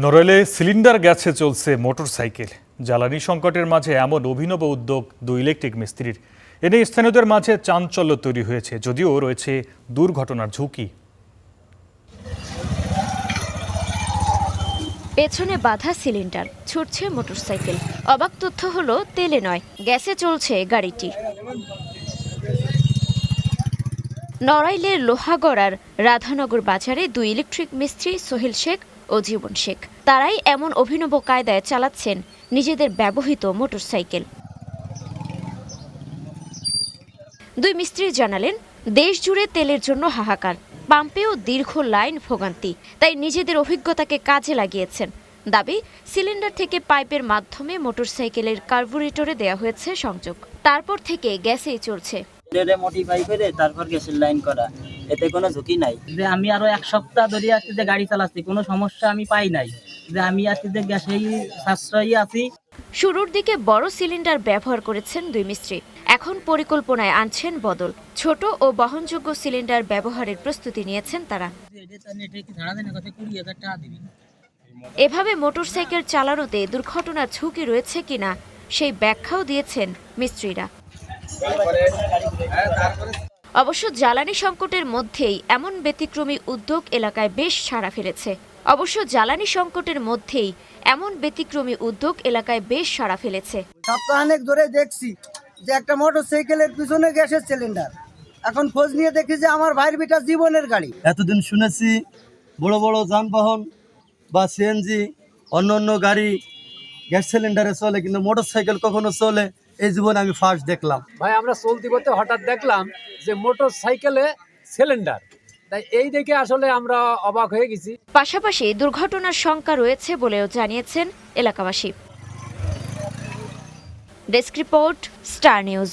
নড়াইলে cylinder গ্যাসে চলছে motorcycle. জ্বালানি সংকটের মাঝে এমন অভিনব উদ্যোগ দুই ইলেকট্রিক মিস্ত্রির। এনে স্থানীয়দের মাঝে চাঞ্চল্য তৈরি হয়েছে, যদিও রয়েছে দুর্ঘটনার ঝুঁকি। পেছনে বাঁধা সিলিন্ডার, ছুটছে মোটরসাইকেল। অবাক তথ্য হলো তেলে নয়, গ্যাসে চলছে গাড়িটি। নড়াইলের লোহাগড়ার রাধানগর বাজারে দুই ইলেকট্রিক মিস্ত্রি সোহেল শেখ ও জীবন শেখ, তারাই এমন অভিনব কায়দায় চালাচ্ছেন নিজেদের ব্যবহৃত মোটরসাইকেল। দুই মিস্ত্রি জানালেন, দেশ জুড়ে তেলের জন্য হাহাকার, পাম্পেও দীর্ঘ লাইন, ভোগান্তি। তাই নিজেদের অভিজ্ঞতাকে কাজে লাগিয়েছেন। দাবি, সিলিন্ডার থেকে পাইপের মাধ্যমে মোটরসাইকেলের কার্বুরেটরে দেয়া হয়েছে সংযোগ, তারপর থেকে গ্যাসেই চলছে। তারপর গ্যাসের লাইন করা, এতে কোনো ঝুঁকি নাই। যে আমি আরো এক সপ্তাহ ধরে আজকে যে গাড়ি চালাচ্ছি, কোনো সমস্যা আমি পাই নাই। যে আমি আজকে যে গ্যাসেই সাশ্রয়ী আছি। শুরুর দিকে বড় সিলিন্ডার ব্যবহার করেছেন দুই মিস্ত্রি, এখন পরিকল্পনায় আনছেন বদল। ছোট ও বহনযোগ্য সিলিন্ডার ব্যবহারের প্রস্তুতি নিয়েছেন তারা। এভাবে মোটরসাইকেল চালানোতে দুর্ঘটনার ঝুঁকি রয়েছে কিনা সেই ব্যাখ্যাও দিয়েছেন মিস্ত্রিরা। অবশ্য জ্বালানি সংকটের মধ্যেই এমন ব্যতিক্রমী উদ্যোগ এলাকায় বেশ সাড়া ফেলেছে। সপ্তাহানেক ধরে দেখছি যে একটা মোটরসাইকেলের পিছনে গ্যাসের সিলিন্ডার, এখন খোঁজ নিয়ে দেখি যে আমার ভাইয়ের বেটা জীবনের গাড়ি। এতদিন শুনেছি বড় বড় যানবাহন বা সিএনজি অন্য অন্য গাড়ি গ্যাস সিলিন্ডারে চলে, কিন্তু মোটরসাইকেল কখনো চলে এই জীবনে আমি ফার্স্ট দেখলাম। ভাই, আমরা চলতি পথে হঠাৎ দেখলাম যে মোটরসাইকেলে সিলিন্ডার, তাই এই দেখে আসলে আমরা অবাক হয়ে গেছি। পাশাপাশি দুর্ঘটনার শঙ্কা রয়েছে বলেও জানিয়েছেন এলাকাবাসী। Desk report, star news.